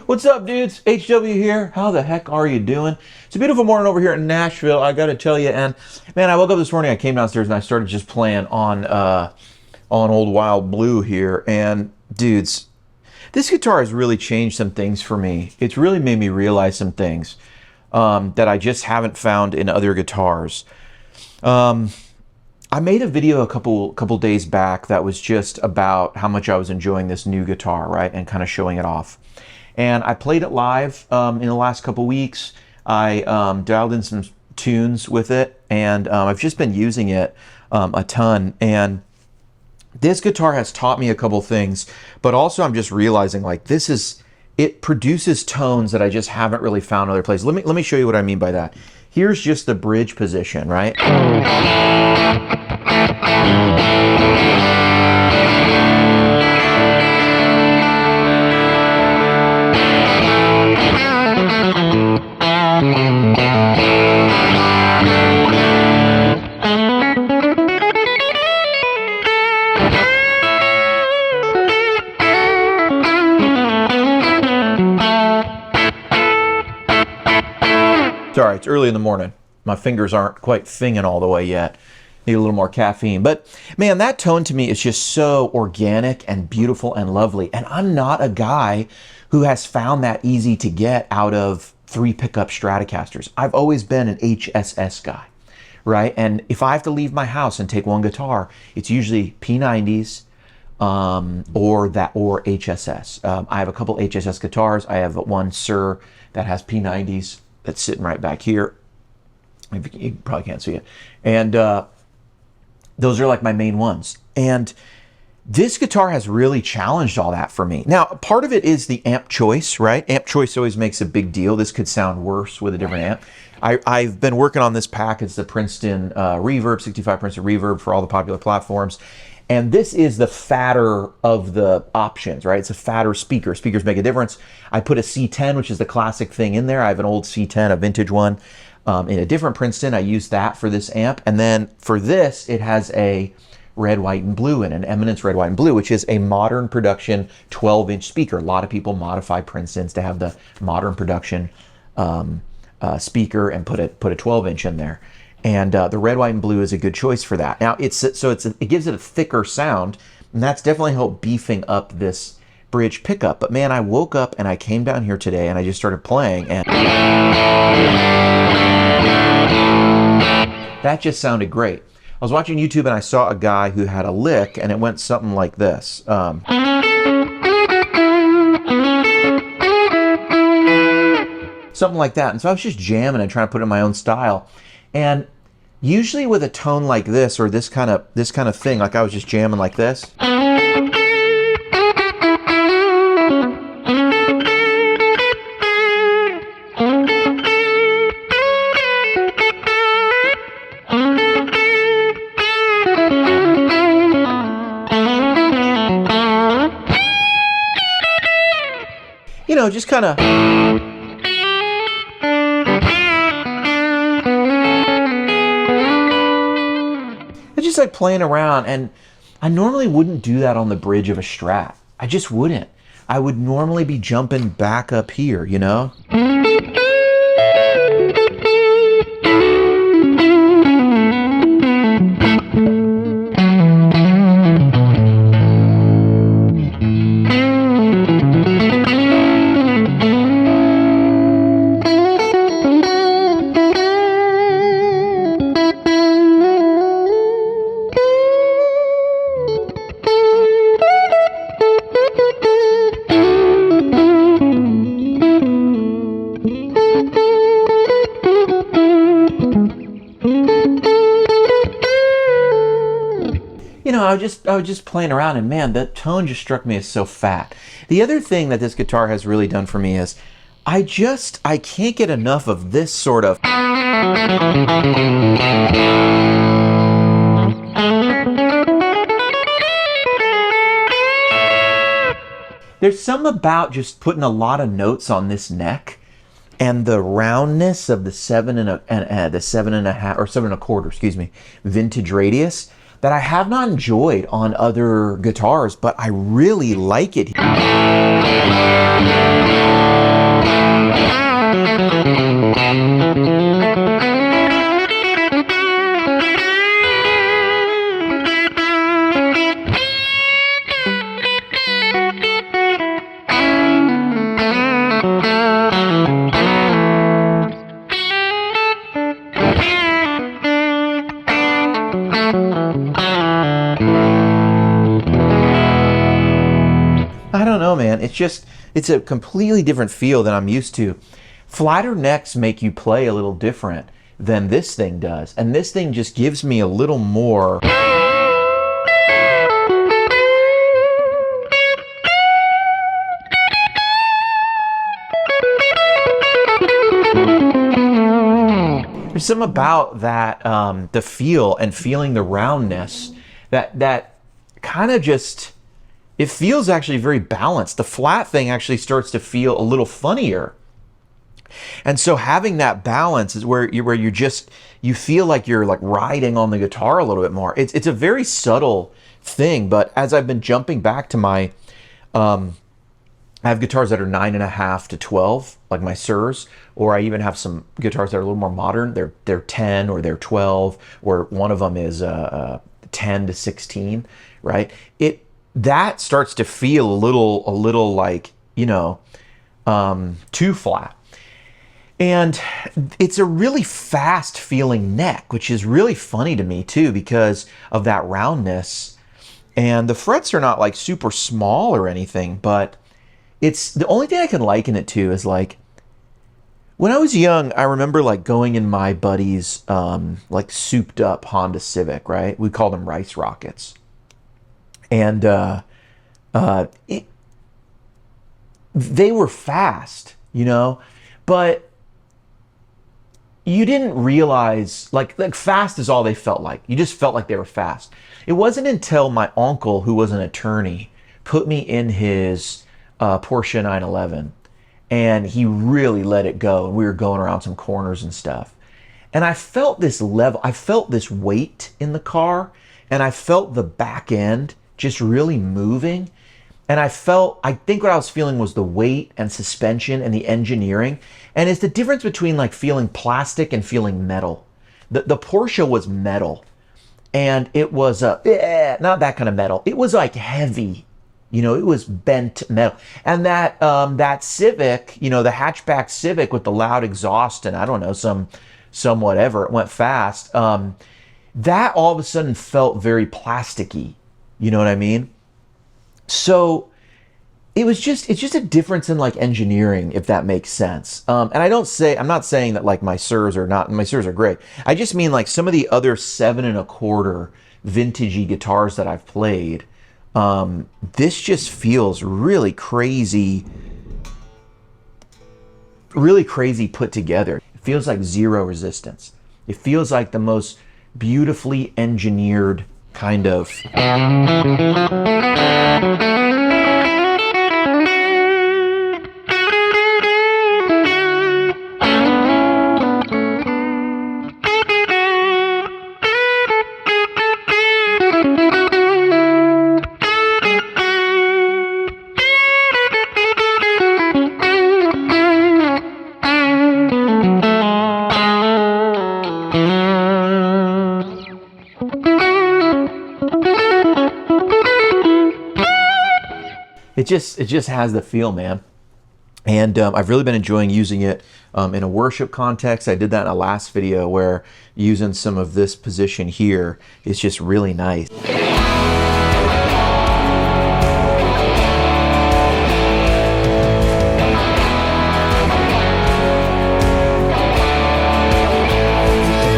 What's up, dudes? HW here. How the heck are you doing? It's a beautiful morning over here in Nashville, I gotta tell you. And man, I woke up this morning, I came downstairs and I started just playing on Old Wild Blue here. And dudes, this guitar has really changed some things for me. It's really made me realize some things that I just haven't found in other guitars. I made a video a couple days back that was just about how much I was enjoying this new guitar, right? And kind of showing it off. And I played it live in the last couple weeks. I dialed in some tunes with it, and I've just been using it a ton. And this guitar has taught me a couple things, but also I'm just realizing like it produces tones that I just haven't really found other places. Let me show you what I mean by that. Here's just the bridge position, right? Sorry, it's early in the morning. My fingers aren't quite finging all the way yet. Need a little more caffeine. But man, that tone to me is just so organic and beautiful and lovely. And I'm not a guy who has found that easy to get out of 3 pickup Stratocasters. I've always been an HSS guy, right? And if I have to leave my house and take one guitar, it's usually P90s or HSS. I have a couple HSS guitars. I have one Sir that has P90s. That's sitting right back here. You probably can't see it. And those are like my main ones. And this guitar has really challenged all that for me. Now, part of it is the amp choice, right? Amp choice always makes a big deal. This could sound worse with a different amp. I've been working on this pack. It's the Princeton Reverb, 65 Princeton Reverb for all the popular platforms. And this is the fatter of the options, right? It's a fatter speaker. Speakers make a difference. I put a C10, which is the classic thing in there. I have an old C10, a vintage one, in a different Princeton. I use that for this amp. And then for this, it has a red, white, and blue in an Eminence red, white, and blue, which is a modern production 12-inch speaker. A lot of people modify Princetons to have the modern production speaker and put a 12-inch in there. And the red, white, and blue is a good choice for that. Now, it gives it a thicker sound, and that's definitely helped beefing up this bridge pickup. But man, I woke up and I came down here today and I just started playing, and that just sounded great. I was watching YouTube and I saw a guy who had a lick, and it went something like this. Something like that. And so I was just jamming and trying to put it in my own style. And usually with a tone like this, or this kind of thing, like I was just jamming like this. You know, just kind of. Just like playing around, and I normally wouldn't do that on the bridge of a Strat. I just wouldn't. I would normally be jumping back up here, you know? You know, I was just playing around, and man, that tone just struck me as so fat. The other thing that this guitar has really done for me is I can't get enough of this sort of. There's something about just putting a lot of notes on this neck and the roundness of the 7.25, excuse me, vintage radius that I have not enjoyed on other guitars, but I really like it. it's a completely different feel than I'm used to. Flatter necks make you play a little different than this thing does. And this thing just gives me a little more. There's something about that, the feel and feeling the roundness that kind of just, it feels actually very balanced. The flat thing actually starts to feel a little funnier. And so having that balance is where you feel like you're like riding on the guitar a little bit more. It's a very subtle thing, but as I've been jumping back to my, I have guitars that are 9.5 to 12, like my Sirs, or I even have some guitars that are a little more modern. They're 10 or they're 12, or one of them is 10 to 16, right? That starts to feel a little like, you know, too flat. And it's a really fast feeling neck, which is really funny to me too, because of that roundness. And the frets are not like super small or anything, but it's the only thing I can liken it to is like, when I was young, I remember like going in my buddy's like souped up Honda Civic, right? We called them Rice Rockets. And they were fast, you know, but you didn't realize, like fast is all they felt like. You just felt like they were fast. It wasn't until my uncle, who was an attorney, put me in his Porsche 911, and he really let it go. And we were going around some corners and stuff. And I felt this level, I felt this weight in the car, and I felt the back end just really moving. And I think what I was feeling was the weight and suspension and the engineering. And it's the difference between like feeling plastic and feeling metal. The Porsche was metal, and it was not that kind of metal. It was like heavy, you know, it was bent metal. And that Civic, you know, the hatchback Civic with the loud exhaust and I don't know, some whatever, it went fast. That all of a sudden felt very plasticky. You know what I mean? So it's just a difference in like engineering, if that makes sense. And I'm not saying that like my Sirs are great. I just mean like some of the other 7.25 vintagey guitars that I've played. This just feels really crazy put together. It feels like zero resistance. It feels like the most beautifully engineered kind of. It just has the feel, man. And I've really been enjoying using it in a worship context. I did that in a last video where using some of this position here is just really nice.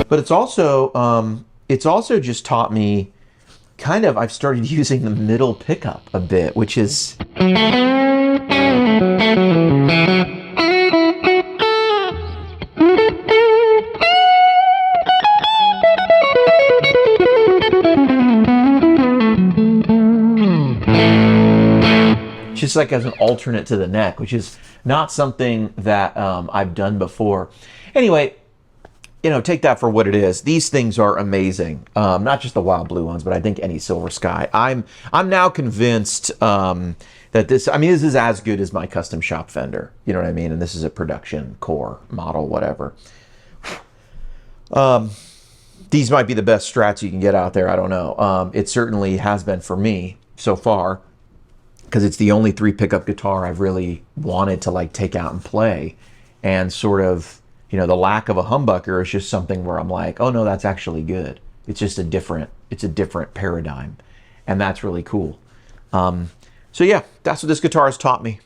But it's also just taught me kind of, I've started using the middle pickup a bit, which is just like as an alternate to the neck, which is not something that I've done before. Anyway, you know, take that for what it is. These things are amazing. Not just the wild blue ones, but I think any Silver Sky. I'm now convinced that this is as good as my custom shop Fender. You know what I mean? And this is a production core model, whatever. These might be the best Strats you can get out there. I don't know. It certainly has been for me so far, because it's the only 3 pickup guitar I've really wanted to like take out and play, and sort of, you know, the lack of a humbucker is just something where I'm like, oh no, that's actually good. It's just a different paradigm, and that's really cool. So yeah, that's what this guitar has taught me.